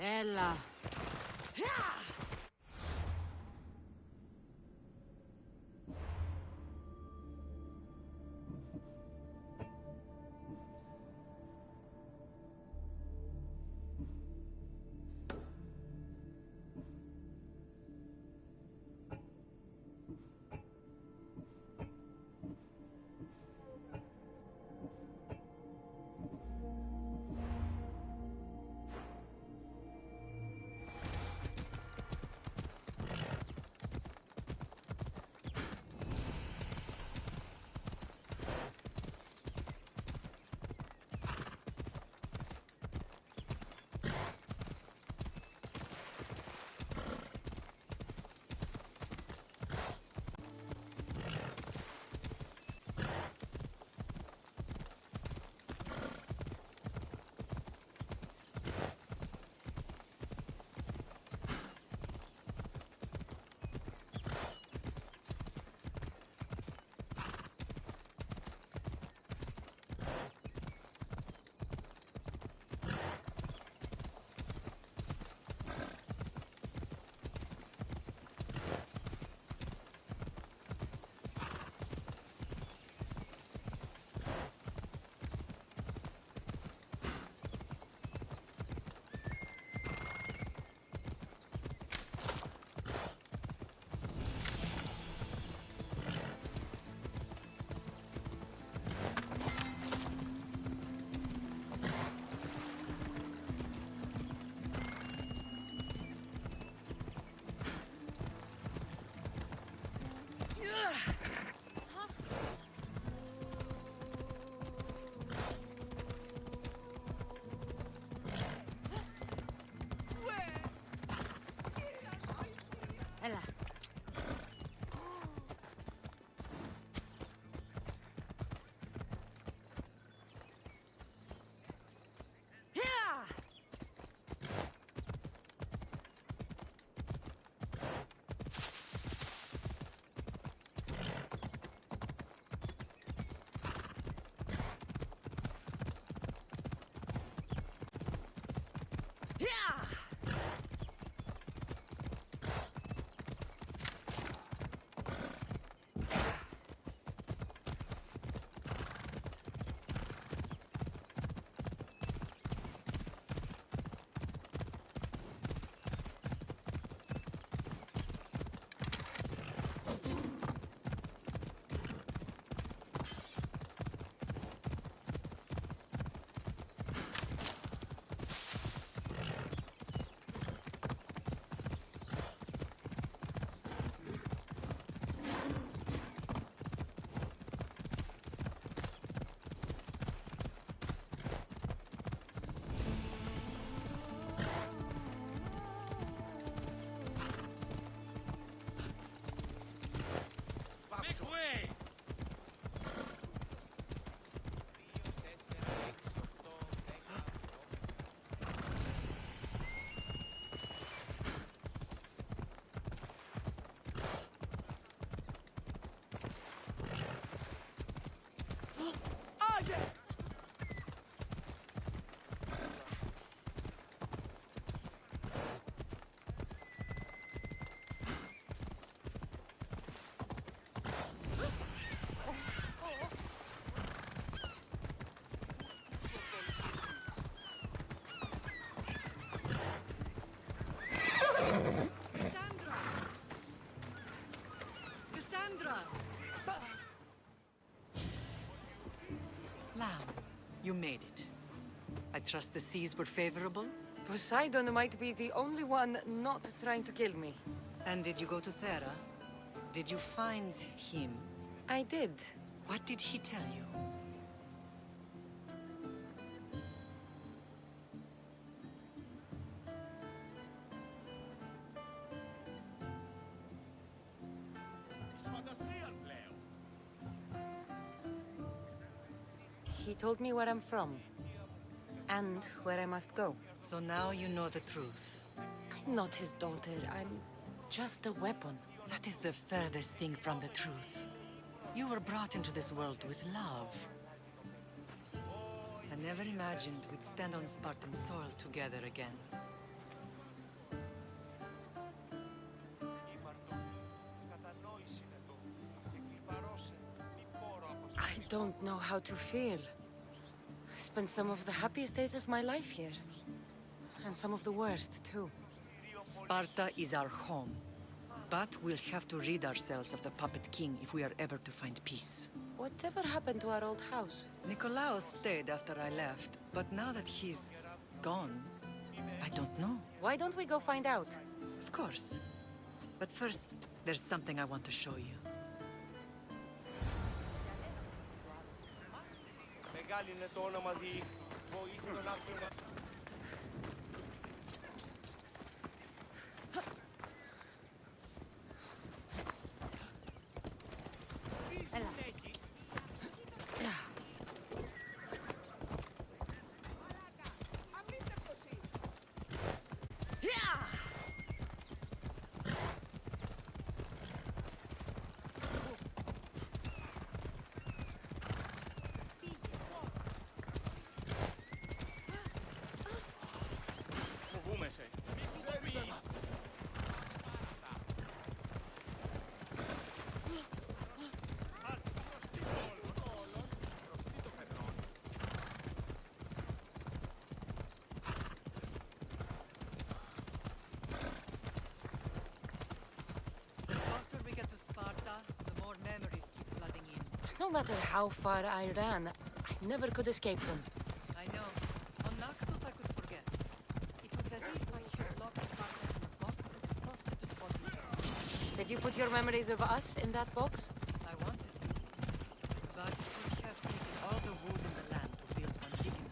Ella. Ella. You made it. I trust the seas were favorable? Poseidon might be the only one not trying to kill me. And did you go to Thera? Did you find him? I did. What did he tell you? He told me where I'm from. And where I must go. So now you know the truth. I'm not his daughter. I'm just a weapon. That is the furthest thing from the truth. You were brought into this world with love. I never imagined we'd stand on Spartan soil together again. don't know how to feel. I spent some of the happiest days of my life here. And some of the worst, too. Sparta is our home. But we'll have to rid ourselves of the Puppet King if we are ever to find peace. Whatever happened to our old house? Nikolaos stayed after I left, but now that he's gone, I don't know. Why don't we go find out? Of course. But first, there's something I want to show you. The closer we get to Sparta, the more memories keep flooding in. No matter how far I ran, I never could escape them. I know. On Naxos I could forget. It was as if I had locked Sparta in a box and tossed it to the bottomless. Did you put your memories of us in that box? I wanted to. But it would have taken all the wood in the land to build one big enough.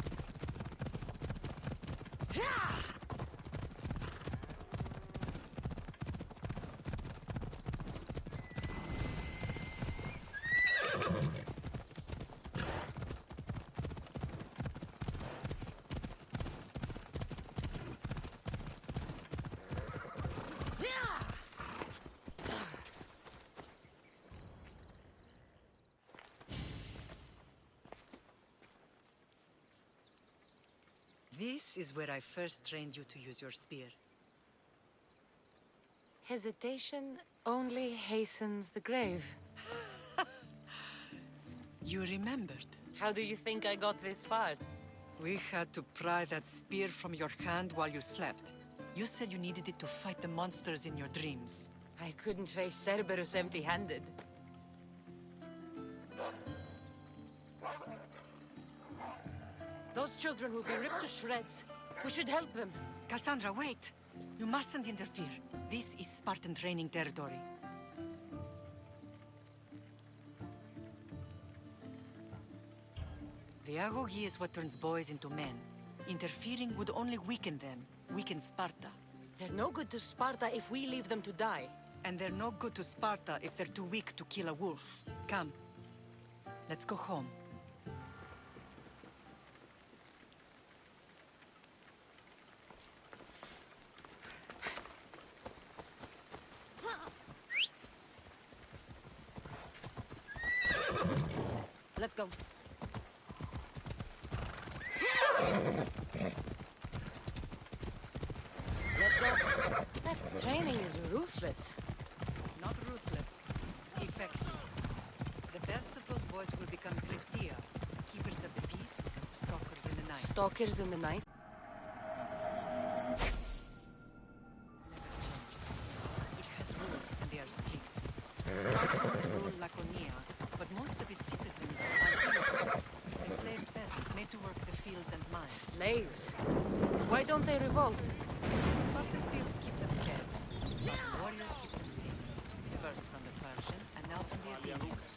This is where I first trained you to use your spear. Hesitation only hastens the grave. You remembered. How do you think I got this far? We had to pry that spear from your hand while you slept. You said you needed it to fight the monsters in your dreams. I couldn't face Cerberus empty-handed. Those children will be ripped to shreds. We should help them. Cassandra, wait! You mustn't interfere. This is Spartan training territory. The agoge is what turns boys into men. Interfering would only weaken them, weaken Sparta. They're no good to Sparta if we leave them to die. And they're no good to Sparta if they're too weak to kill a wolf. Come. Let's go home. Let's go. Let's go. That training is ruthless. Not ruthless. Effective. The best of those boys will become Cryptia, keepers of the peace and stalkers in the night. Stalkers in the night? Never changes. It has rules and they are strict. Spartans rule Laconia, but most of its citizens are villagers, enslaved peasants made to work the fields and mines. Slaves? Why don't they revolt? Spartan fields keep them fed. Spartan warriors keep them safe. First from the Persians and now from the Athenians.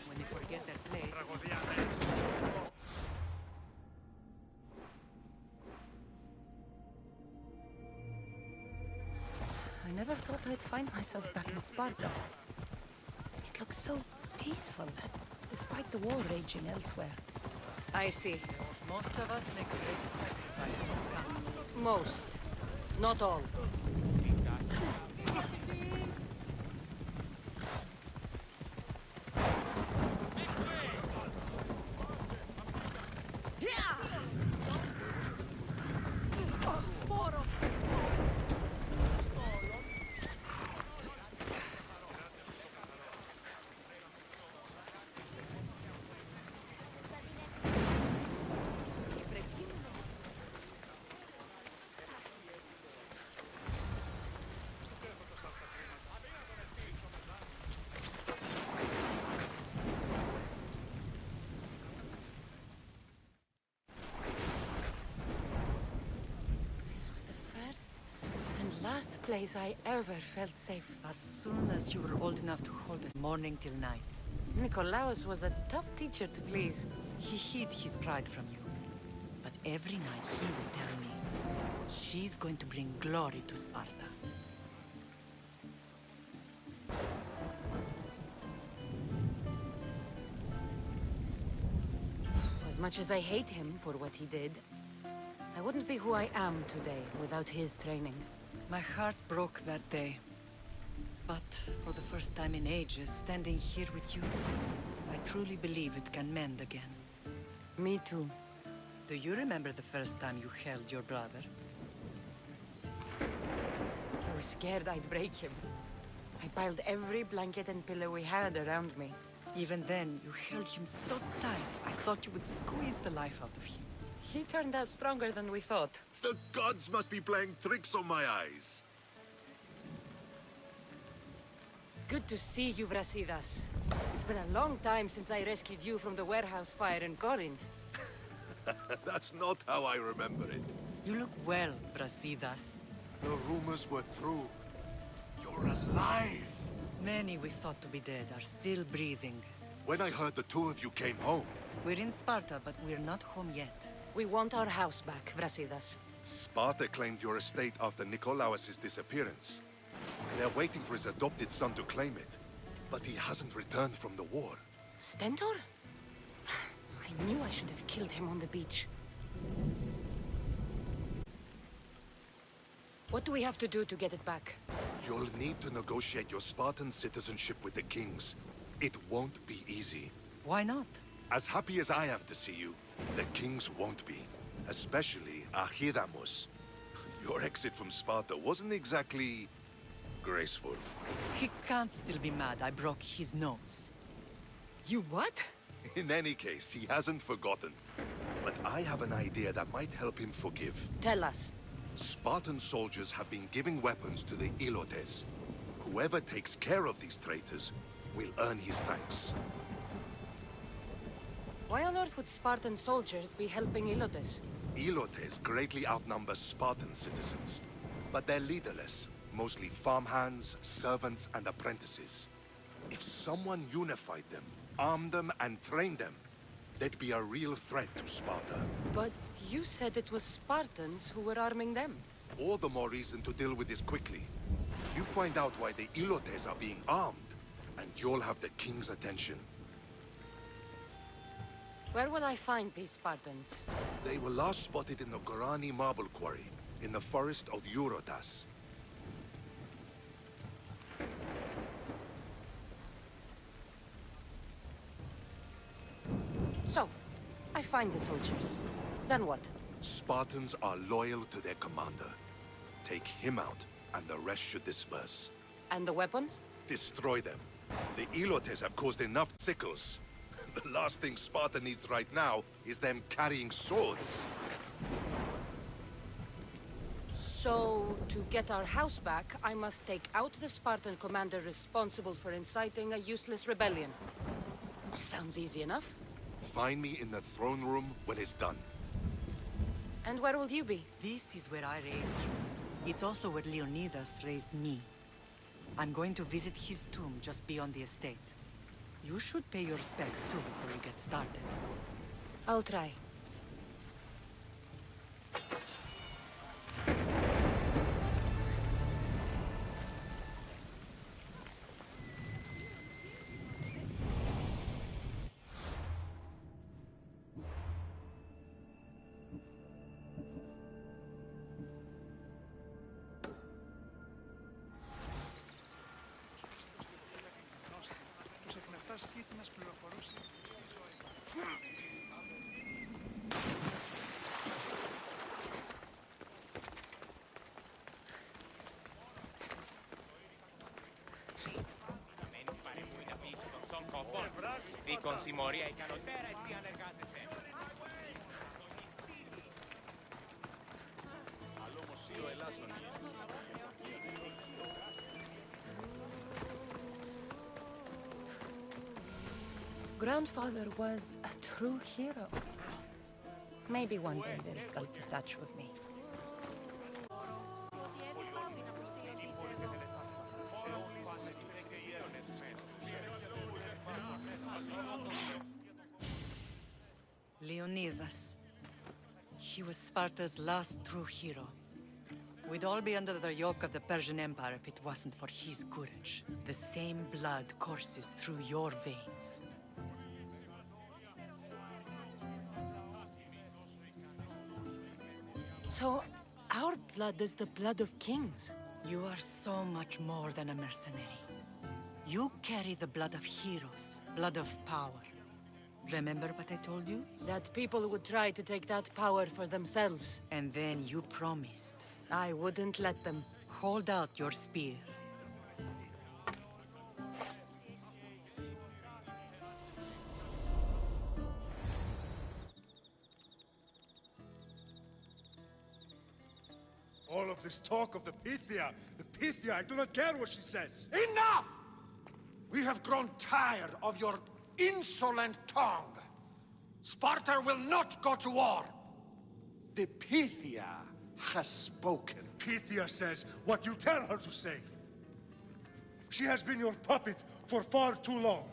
When they forget their place... I never thought I'd find myself back in Sparta. It looks so peaceful, despite the war raging elsewhere. I see. Most of us make great sacrifices on camp. Most. Not all. last place I ever felt safe. As soon as you were old enough to hold us morning till night. Nicolaus was a tough teacher to please. He hid his pride from you. But every night he would tell me, she's going to bring glory to Sparta. As much as I hate him for what he did, I wouldn't be who I am today without his training. My heart broke that day. But for the first time in ages, standing here with you, I truly believe it can mend again. Me too. Do you remember the first time you held your brother? I was scared I'd break him. I piled every blanket and pillow we had around me. Even then, you held him so tight, I thought you would squeeze the life out of him. He turned out stronger than we thought. The gods must be playing tricks on my eyes. Good to see you, Brasidas. It's been a long time since I rescued you from the warehouse fire in Corinth. That's not how I remember it. You look well, Brasidas. The rumors were true. You're alive! Many we thought to be dead are still breathing. When I heard the two of you came home, We're in Sparta, but we're not home yet. We want our house back, Brasidas. Sparta claimed your estate after Nicolaus' disappearance. They're waiting for his adopted son to claim it. But he hasn't returned from the war. Stentor? I knew I should have killed him on the beach. What do we have to do to get it back? You'll need to negotiate your Spartan citizenship with the kings. It won't be easy. Why not? As happy as I am to see you, the kings won't be. Especially Archidamus. Your exit from Sparta wasn't exactly graceful. He can't still be mad I broke his nose. You what? In any case, he hasn't forgotten. But I have an idea that might help him forgive. Tell us. Spartan soldiers have been giving weapons to the Ilotes. Whoever takes care of these traitors will earn his thanks. Why on earth would Spartan soldiers be helping Ilotes? Ilotes greatly outnumber Spartan citizens, but they're leaderless, mostly farmhands, servants, and apprentices. If someone unified them, armed them, and trained them, they'd be a real threat to Sparta. But you said it was Spartans who were arming them. All the more reason to deal with this quickly. You find out why the Ilotes are being armed, and you'll have the king's attention. Where will I find these Spartans? They were last spotted in the Gorani marble quarry, in the forest of Eurotas. So, I find the soldiers. Then what? Spartans are loyal to their commander. Take him out, and the rest should disperse. And the weapons? Destroy them. The Ilotes have caused enough sickles. The last thing Sparta needs right now is them carrying swords. So, to get our house back, I must take out the Spartan commander responsible for inciting a useless rebellion. Sounds easy enough. Find me in the throne room when it's done. And where will you be? This is where I raised you. It's also where Leonidas raised me. I'm going to visit his tomb just beyond the estate. You should pay your respects too before you get started. I'll try. Δίκον συμμορία ικανοτέρα εστίαν εργάζεστε. Άλλο μοσίο ελάσσον. Grandfather was a true hero. Maybe one day they'll sculpt a statue of me. Leonidas. He was Sparta's last true hero. We'd all be under the yoke of the Persian Empire if it wasn't for his courage. The same blood courses through your veins. So, our blood is the blood of kings. You are so much more than a mercenary. You carry the blood of heroes, blood of power. Remember what I told you? That people would try to take that power for themselves. And then you promised. I wouldn't let them. Hold out your spear. All of this talk of the Pythia, I do not care what she says. Enough! We have grown tired of your insolent tongue. Sparta will not go to war. The Pythia has spoken. Pythia says what you tell her to say. She has been your puppet for far too long.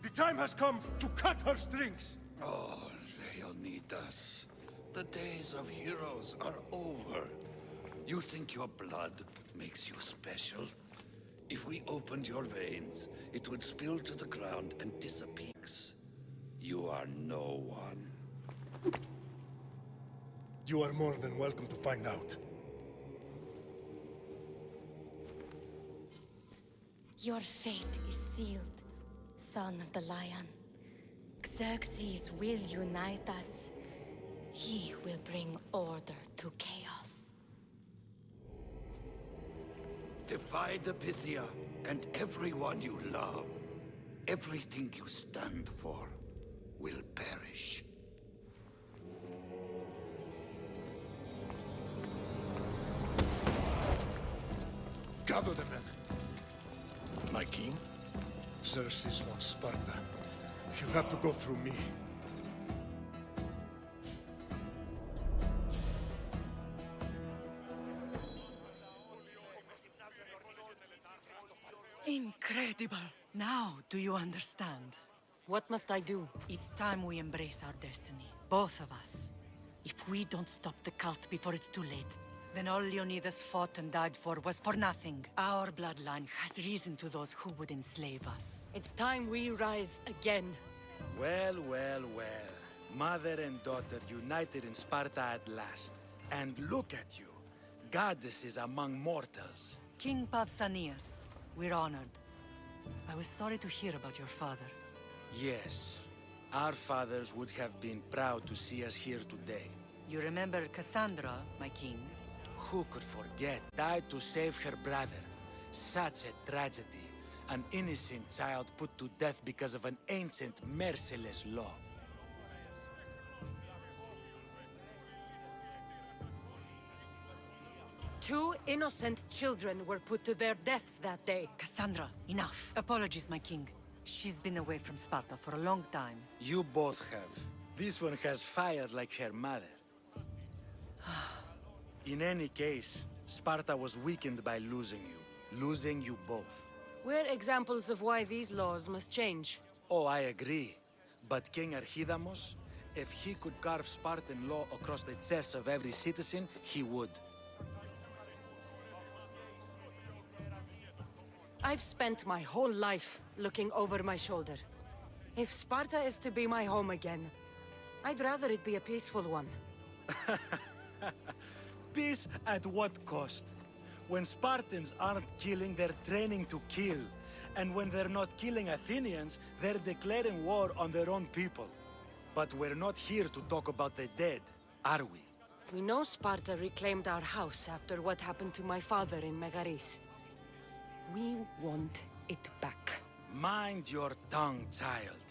The time has come to cut her strings. Oh, Leonidas, the days of heroes are over. You think your blood makes you special? If we opened your veins, it would spill to the ground and disappear. You are no one. You are more than welcome to find out. Your fate is sealed, son of the lion. Xerxes will unite us. He will bring order to chaos. Divide the Pythia and everyone you love. Everything you stand for will perish. Gather the men. My king? Xerxes wants Sparta. He'll have to go through me. Incredible! Now, do you understand? What must I do? It's time we embrace our destiny. Both of us. If we don't stop the cult before it's too late, then all Leonidas fought and died for was for nothing. Our bloodline has reason to those who would enslave us. It's time we rise again. Well, well, well. Mother and daughter united in Sparta at last. And look at you. Goddesses among mortals. King Pausanias, we're honored. I was sorry to hear about your father. Yes. Our fathers would have been proud to see us here today. You remember Cassandra, my king? Who could forget? Died to save her brother. Such a tragedy. An innocent child put to death because of an ancient, merciless law. Two innocent children were put to their deaths that day. Cassandra, enough. Apologies, my king. She's been away from Sparta for a long time. You both have. This one has fired like her mother. In any case, Sparta was weakened by losing you both. We're examples of why these laws must change. Oh, I agree. But King Archidamos, if he could carve Spartan law across the chests of every citizen, he would. I've spent my whole life looking over my shoulder. If Sparta is to be my home again, I'd rather it be a peaceful one. Peace at what cost? When Spartans aren't killing, they're training to kill. And when they're not killing Athenians, they're declaring war on their own people. But we're not here to talk about the dead, are we? We know Sparta reclaimed our house after what happened to my father in Megaris. We want it back. Mind your tongue, child.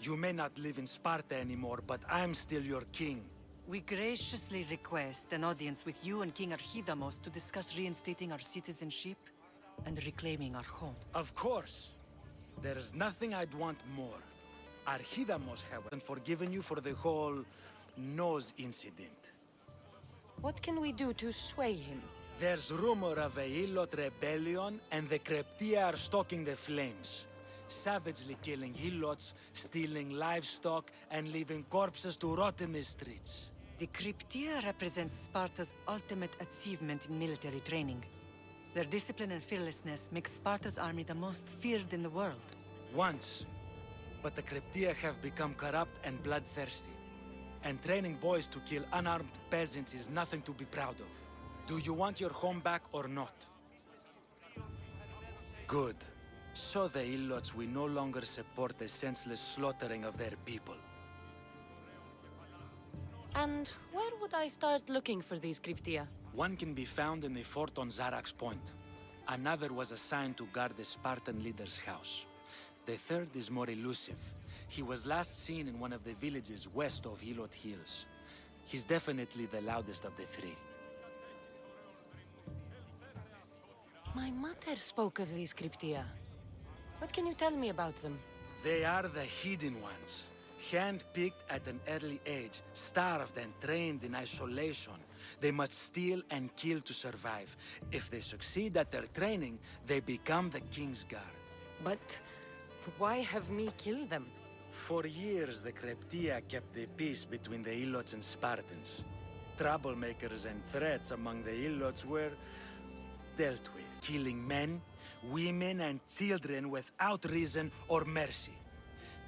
You may not live in Sparta anymore, but I'm still your king. We graciously request an audience with you and King Archidamos to discuss reinstating our citizenship and reclaiming our home. Of course. There's nothing I'd want more. Archidamos hasn't forgiven you for the whole nose incident. What can we do to sway him? There's rumor of a Ilot rebellion, and the Kreptia are stoking the flames. savagely killing helots, stealing livestock, and leaving corpses to rot in the streets. The Cryptia represents Sparta's ultimate achievement in military training. Their discipline and fearlessness make Sparta's army the most feared in the world. Once. But the Cryptia have become corrupt and bloodthirsty. And training boys to kill unarmed peasants is nothing to be proud of. Do you want your home back or not? Good. So the Ilots will no longer support the senseless slaughtering of their people. And where would I start looking for these Cryptia? One can be found in the fort on Zarak's Point. Another was assigned to guard the Spartan leader's house. The third is more elusive. He was last seen in one of the villages west of Hilot Hills. He's definitely the loudest of the three. My mother spoke of these Cryptia. What can you tell me about them? They are the hidden ones. Hand-picked at an early age, starved and trained in isolation. They must steal and kill to survive. If they succeed at their training, they become the King's Guard. But why have me kill them? For years, the Cryptia kept the peace between the Ilots and Spartans. Troublemakers and threats among the Ilots were dealt with, killing men, women, and children without reason or mercy.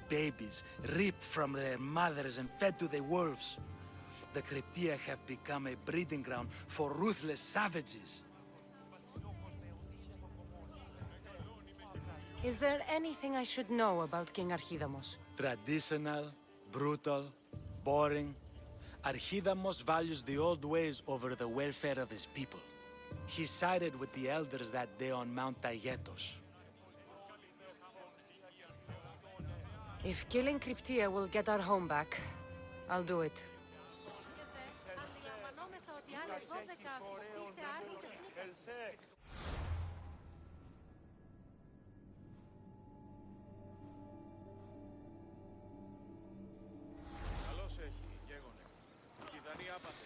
Babies ripped from their mothers and fed to the wolves. The Cryptia have become a breeding ground for ruthless savages. Is there anything I should know about King Archidamos? Traditional, brutal, boring. Archidamos values the old ways over the welfare of his people. He sided with the elders that day on Mount Taygetos. If killing Cryptia will get our home back, I'll do it. Καλώς έχει, γέγονε. Η Δανία άπαθε.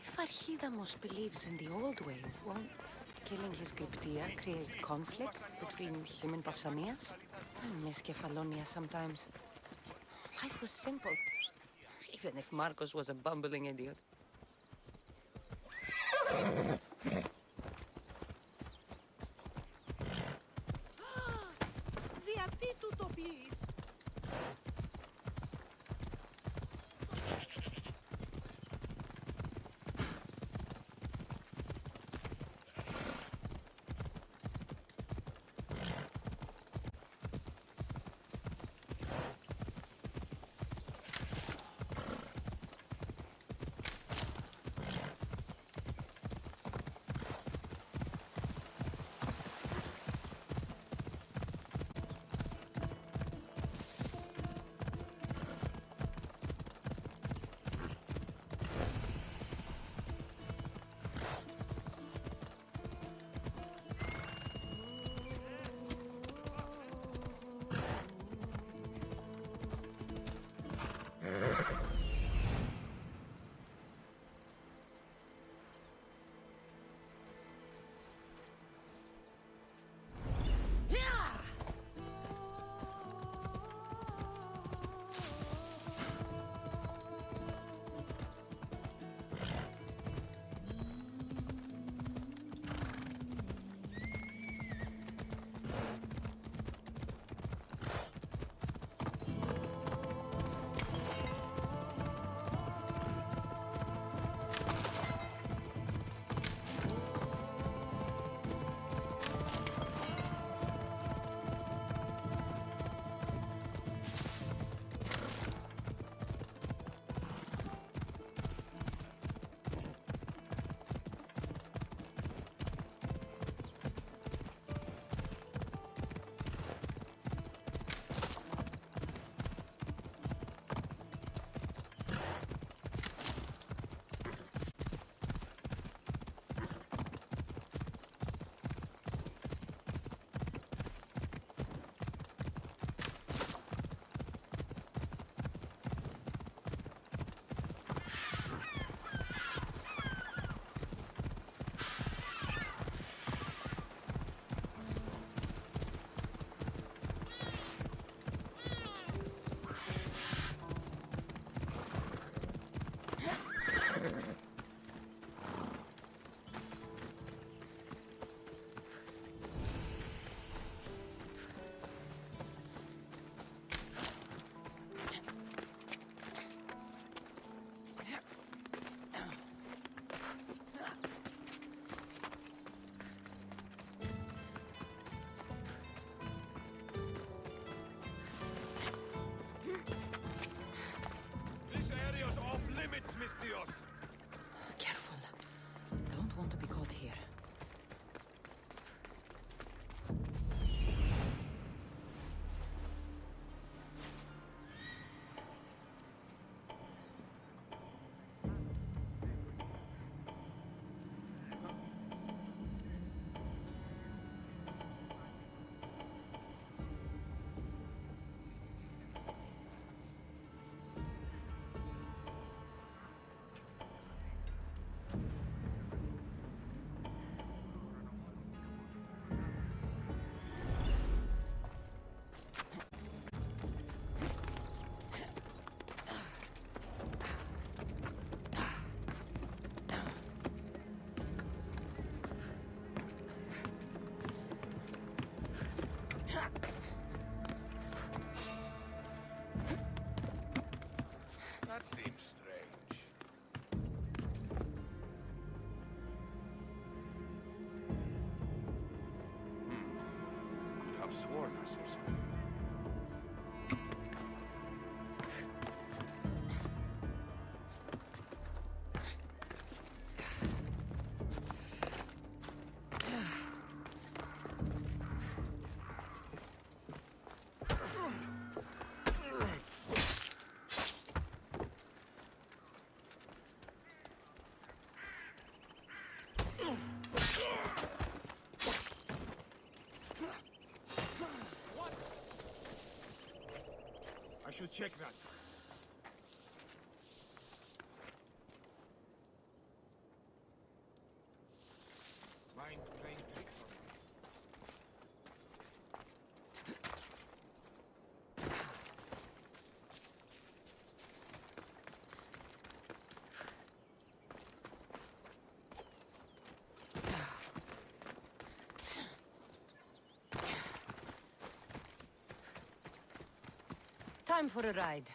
If Archidamos believes in the old ways, won't killing his Cryptia create conflict between him and Pausanias? I miss Kefalonia sometimes. Life was simple, even if Marcos was a bumbling idiot. Γιατί του το πεις? sworn I saw something. I should check that. Mind playing tricks on me? Time for a ride.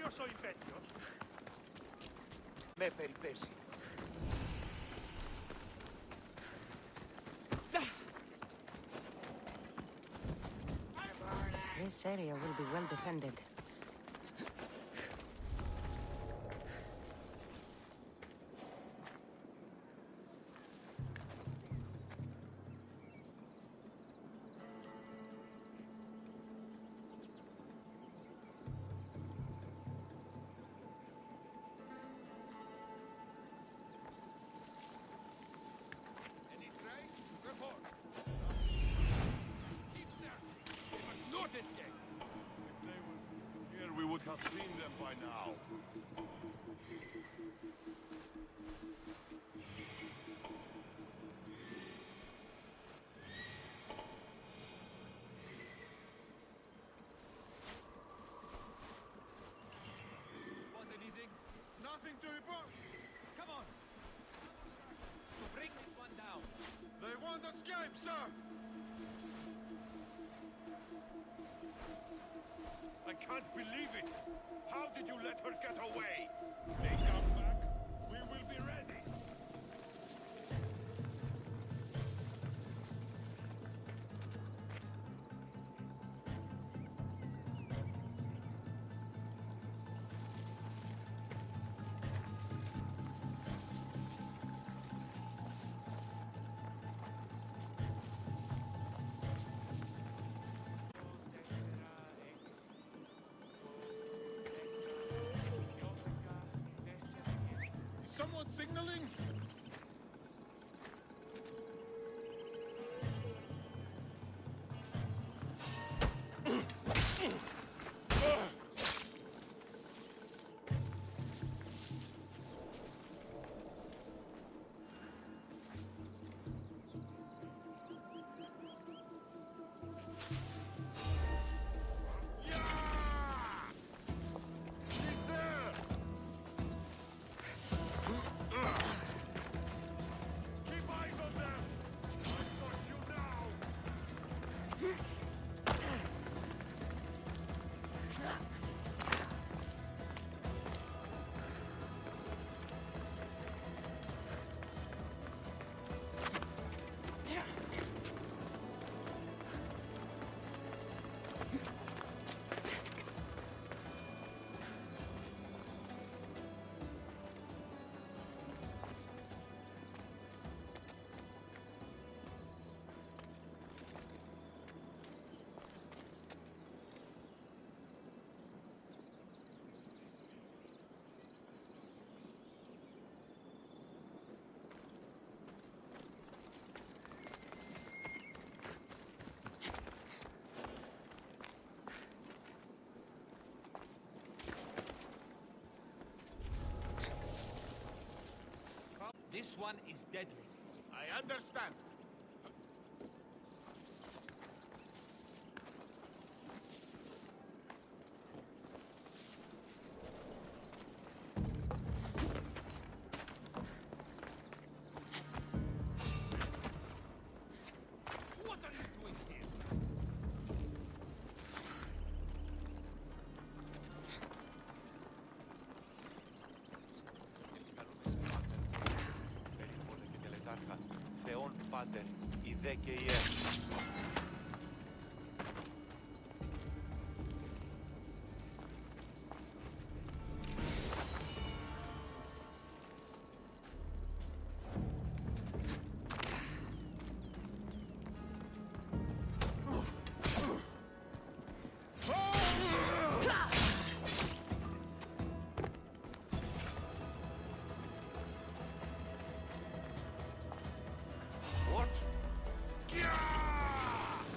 Io sono vecchio. Me per i pesi. This area will be well defended. have seen them by now. Spot anything? Nothing to report. Come on! To bring this one down. They won't escape, sir. I can't believe it. How did you let her get away? They come back. We will be ready. Is someone signaling? Keep eyes on them! I've got you now! This one is deadly. I understand. What are you doing here? Περιβόλε και τελετάρχα, Θεόν Πάτερ, η δε και η ΕΡ. What? Yeah!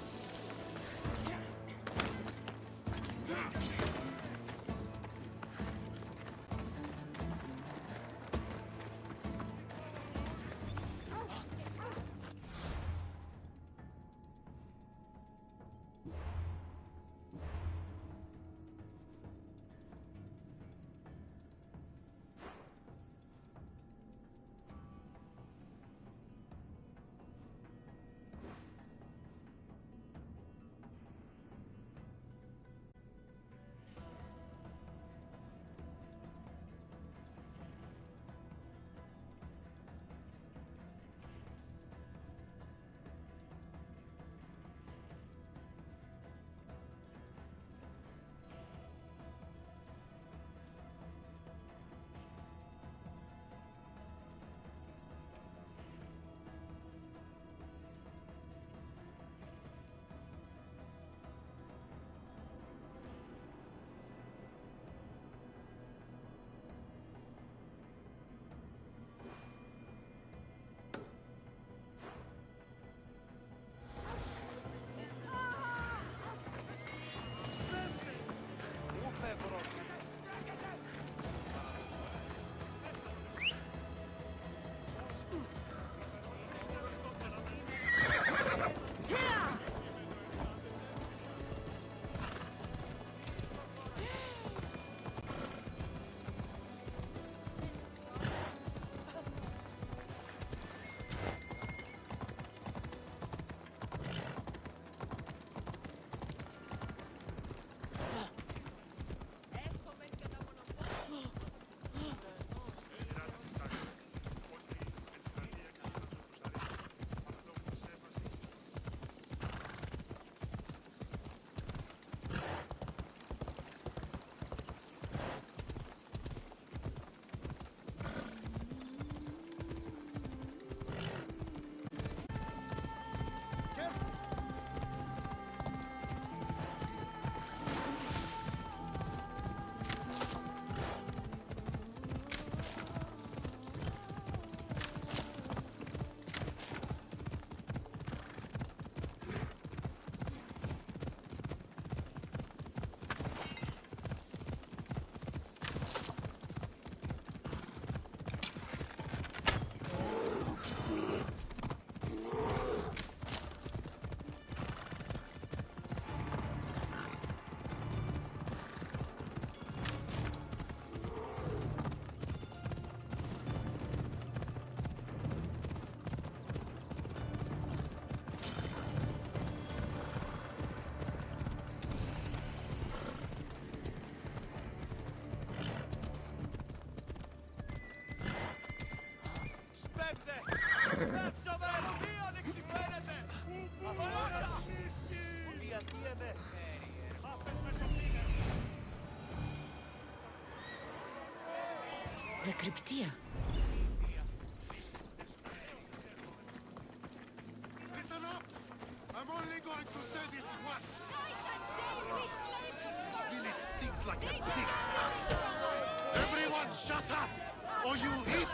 Απαγορεύεται! Πέψαμε! Τι ανεξυπαίνεται! Απαγορεύεται! Διατίευε! Άπες μεσοφύγες! The Cryptia. Listen up! I'm only going to say this once. This village stinks like a pig's ass. Everyone shut up, or you'll eat.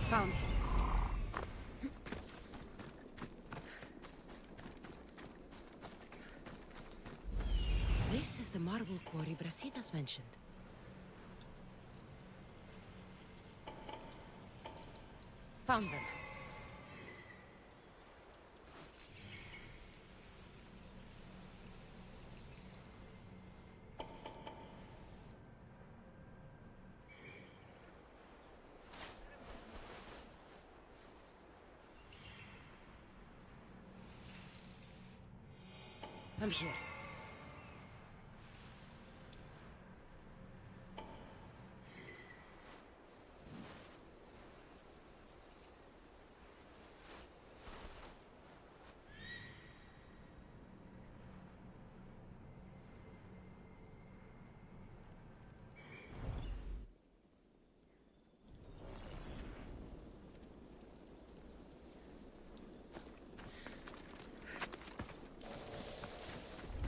Found him. This is the marble quarry Brasidas mentioned. Found them. I'm here.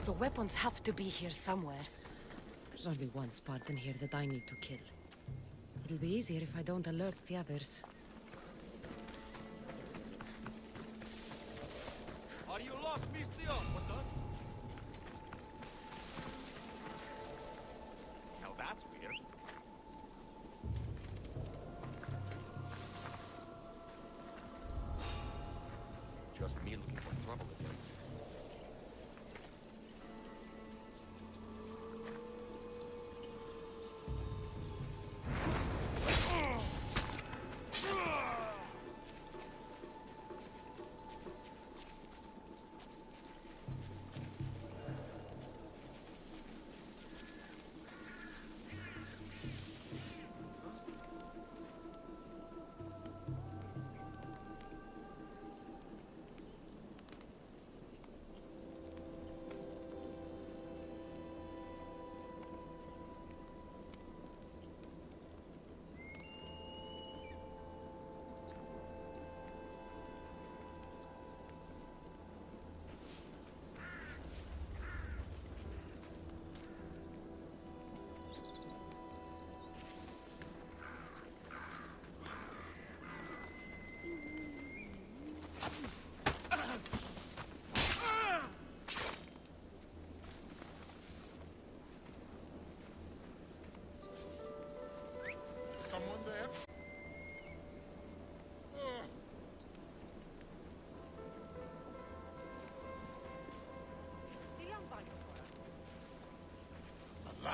The weapons have to be here somewhere. There's only one Spartan here that I need to kill. It'll be easier if I don't alert the others. Are you lost, Mistio? What the? Now that's weird. Just me looking for trouble again.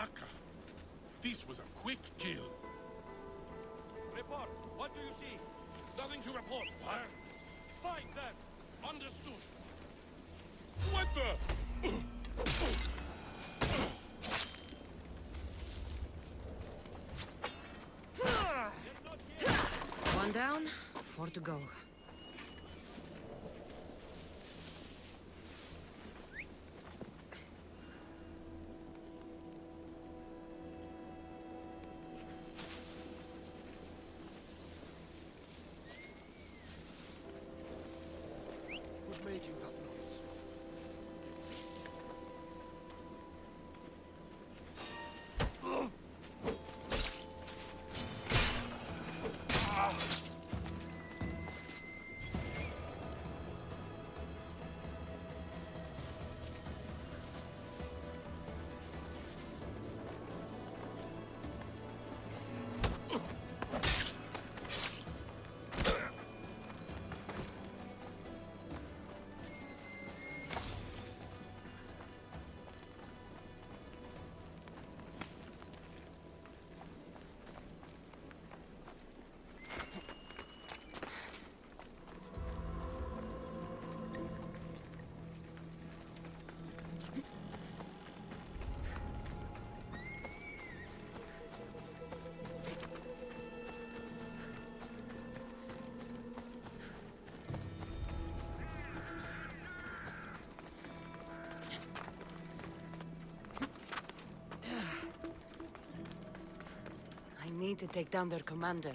Baka. This was a quick kill. Report. What do you see? Nothing to report, sir. Fight them. Understood. What the? One down, 4 to go. Who's making that noise? I need to take down their commander.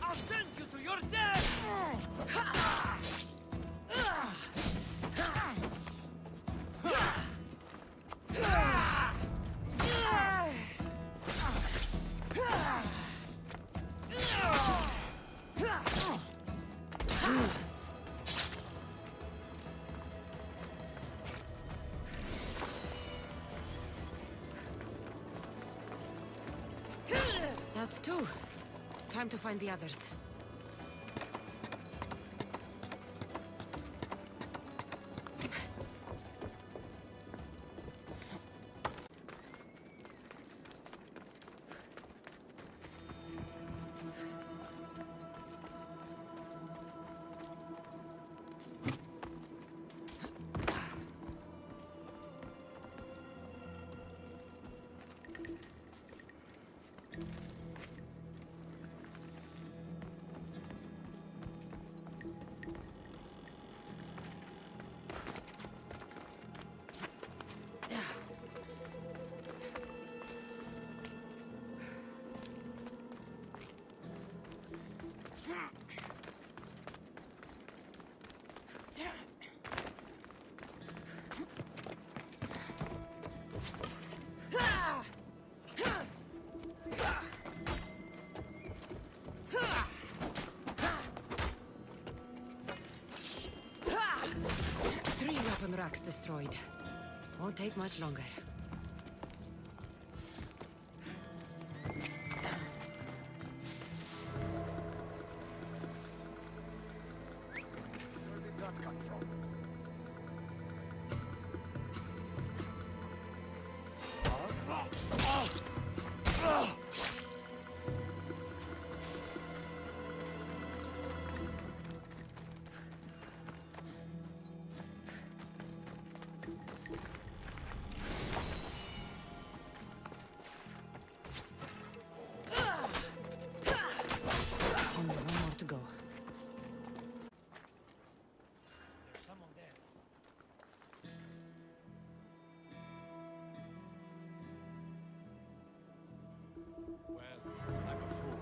I'll send you to your death! That's 2. Time to find the others. Weapon racks destroyed. Won't take much longer. Where did that come from? Only 1 more to go. There's someone there. Well, I'm a fool.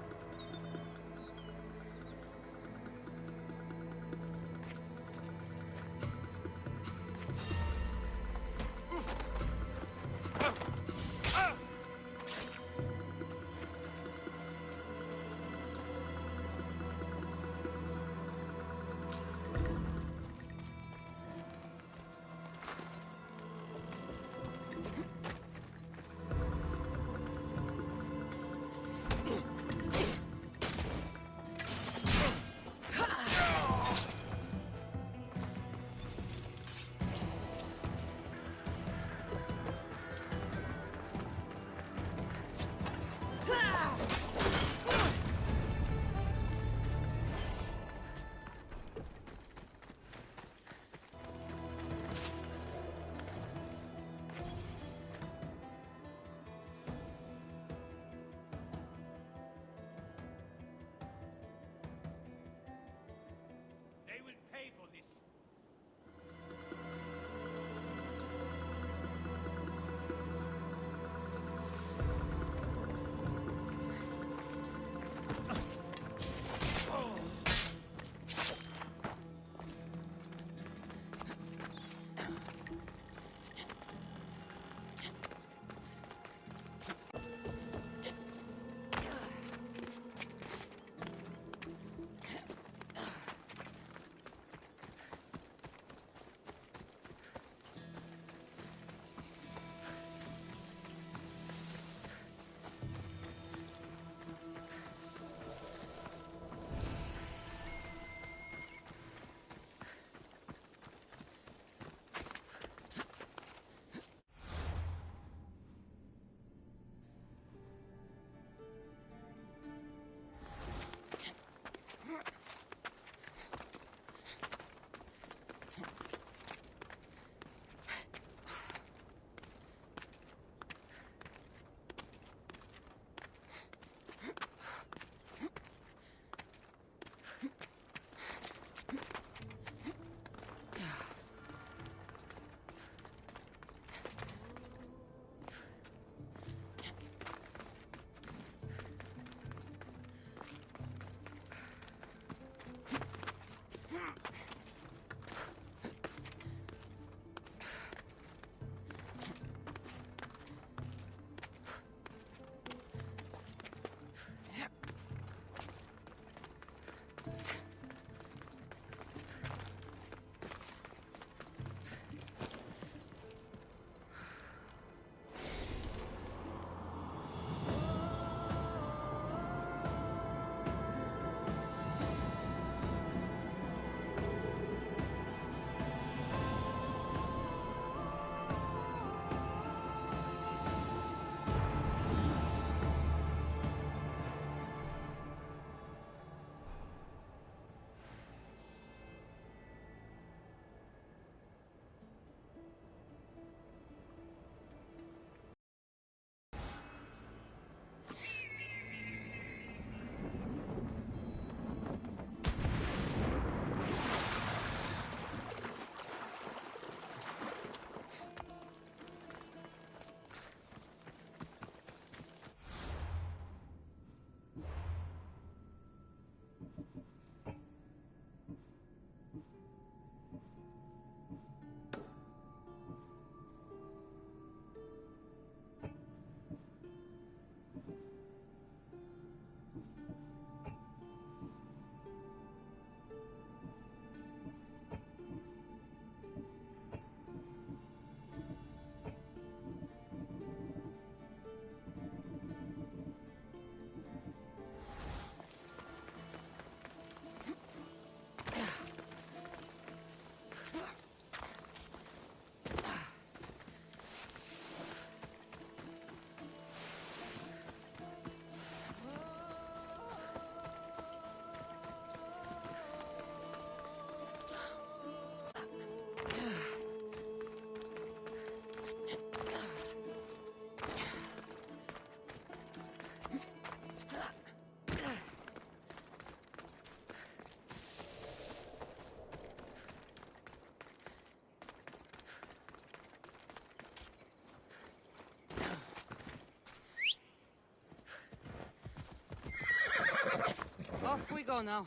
go now.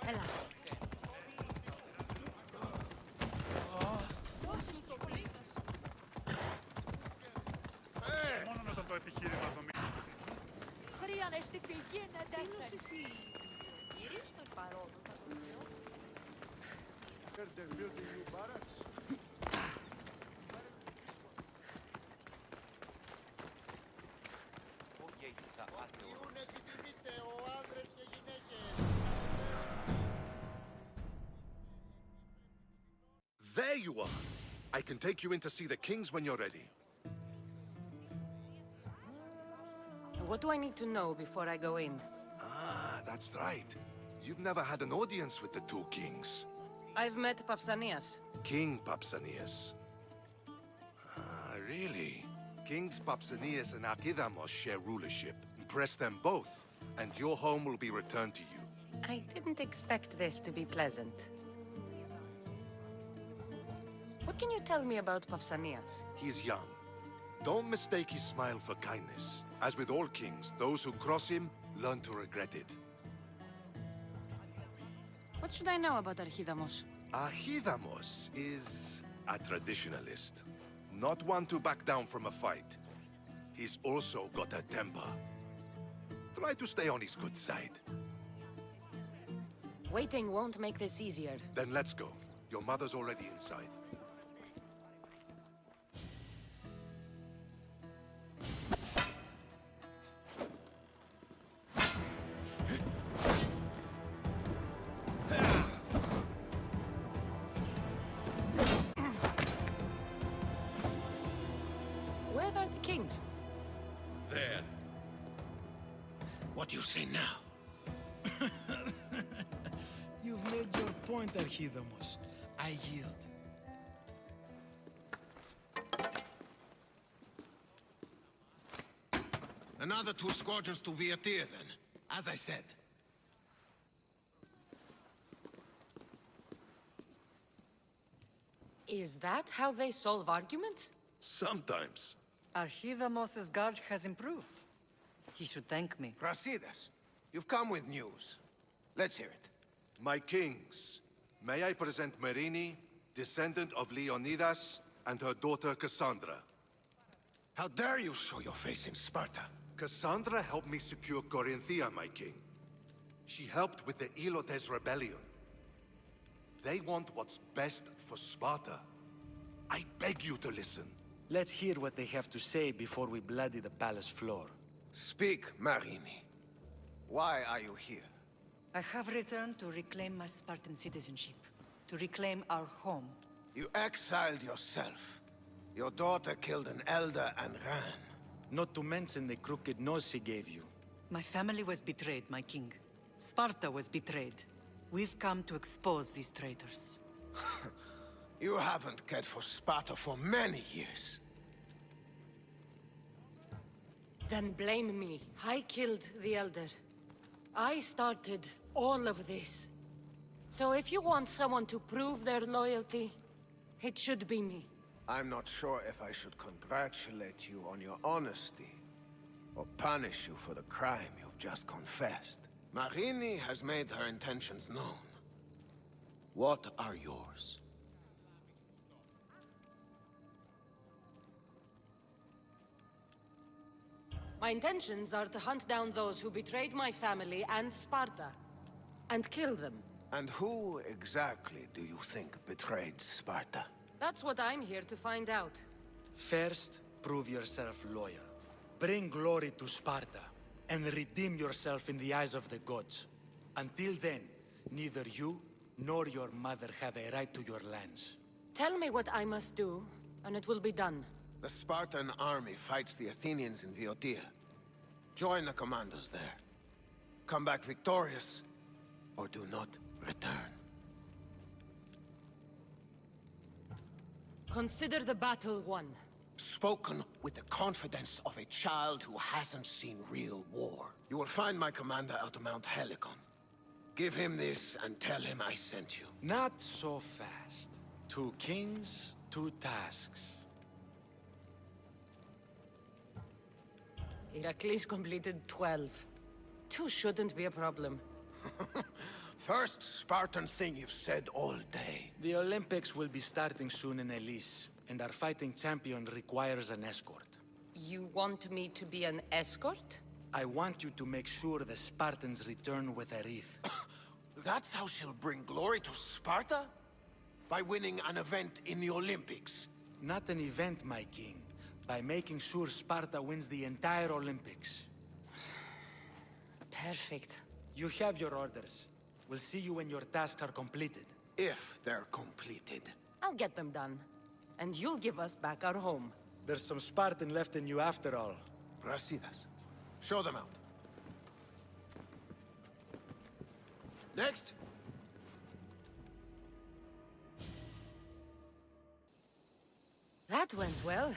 Έλα. Μόνο με το επιχείρημα το Χρειάζεται πηγή να τέχνει. Γυρίσ' τον παρόλο. They're building new barracks. There you are! I can take you in to see the kings when you're ready. What do I need to know before I go in? Ah, that's right. You've never had an audience with the two kings. I've met Pausanias. King Pausanias. Ah, really? Kings Pausanias and Archidamos share rulership. Impress them both, and your home will be returned to you. I didn't expect this to be pleasant. What can you tell me about Pausanias? He's young. Don't mistake his smile for kindness. As with all kings, those who cross him learn to regret it. What should I know about Archidamos? Archidamos is a traditionalist. Not one to back down from a fight. He's also got a temper. Try to stay on his good side. Waiting won't make this easier. Then let's go. Your mother's already inside. Where are the kings? There. What do you say now? You've made your point, Archidamos. I yield. Another 2 squadrons to Viatir, then. As I said. Is that how they solve arguments? Sometimes. Archidamos's guard has improved. He should thank me. Brasidas, you've come with news. Let's hear it. My kings, may I present Marini, descendant of Leonidas, and her daughter Cassandra. How dare you show your face in Sparta? Cassandra helped me secure Corinthia, my king. She helped with the Elotes rebellion. They want what's best for Sparta. I beg you to listen. Let's hear what they have to say before we bloody the palace floor. Speak, Marini. Why are you here? I have returned to reclaim my Spartan citizenship, to reclaim our home. You exiled yourself. Your daughter killed an elder and ran. Not to mention the crooked nose she gave you. My family was betrayed, my king. Sparta was betrayed. We've come to expose these traitors. You haven't cared for Sparta for many years. Then blame me. I killed the Elder. I started all of this. So if you want someone to prove their loyalty, it should be me. I'm not sure if I should congratulate you on your honesty, or punish you for the crime you've just confessed. Marini has made her intentions known. What are yours? My intentions are to hunt down those who betrayed my family and Sparta, and kill them. And who exactly do you think betrayed Sparta? That's what I'm here to find out. First, prove yourself loyal. Bring glory to Sparta, and redeem yourself in the eyes of the gods. Until then, neither you nor your mother have a right to your lands. Tell me what I must do, and it will be done. The Spartan army fights the Athenians in Boeotia. Join the commandos there. Come back victorious, or do not return. Consider the battle won. Spoken with the confidence of a child who hasn't seen real war. You will find my commander out of Mount Helicon. Give him this and tell him I sent you. Not so fast. 2 kings, 2 tasks. Heracles completed 12. 2 shouldn't be a problem. First Spartan thing you've said all day. The Olympics will be starting soon in Elise, and our fighting champion requires an escort. You want me to be an escort? I want you to make sure the Spartans return with a wreath. That's how she'll bring glory to Sparta? By winning an event in the Olympics? Not an event, my king. By making sure Sparta wins the entire Olympics. Perfect. You have your orders. We'll see you when your tasks are completed. If they're completed. I'll get them done. And you'll give us back our home. There's some Spartan left in you after all. Brasidas. Show them out. Next. That went well.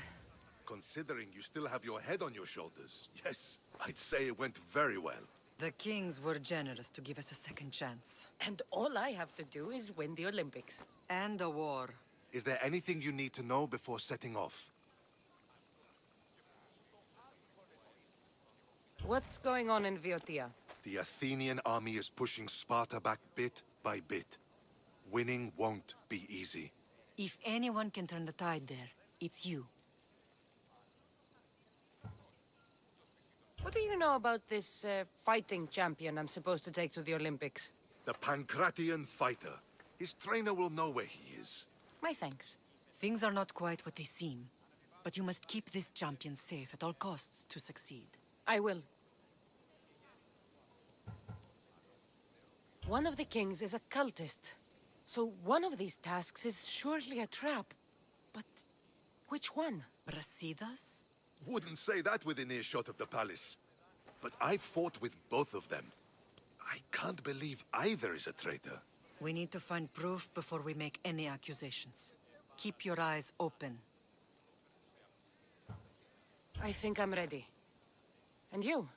Considering you still have your head on your shoulders, yes, I'd say it went very well. The kings were generous to give us a second chance. And all I have to do is win the Olympics. And a war. Is there anything you need to know before setting off? What's going on in Boeotia? The Athenian army is pushing Sparta back bit by bit. Winning won't be easy. If anyone can turn the tide there, it's you. What do you know about this fighting champion I'm supposed to take to the Olympics? The Pancratian fighter. His trainer will know where he is. My thanks. Things are not quite what they seem, but you must keep this champion safe at all costs to succeed. I will. One of the kings is a cultist, so one of these tasks is surely a trap. But which one? Brasidas? Wouldn't say that within earshot of the palace. But I've fought with both of them. I can't believe either is a traitor. We need to find proof before we make any accusations. Keep your eyes open. I think I'm ready. And you?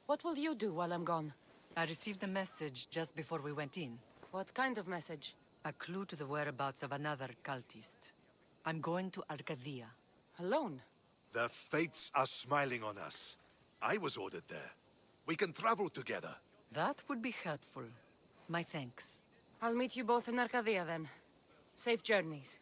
What will you do while I'm gone? I received a message just before we went in. What kind of message? A clue to the whereabouts of another cultist. I'm going to Arcadia. Alone? The fates are smiling on us. I was ordered there. We can travel together. That would be helpful. My thanks. I'll meet you both in Arcadia then. Safe journeys.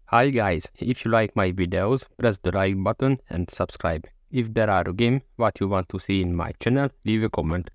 Hi guys, if you like my videos, press the like button and subscribe. If there are a game what you want to see in my channel, leave a comment.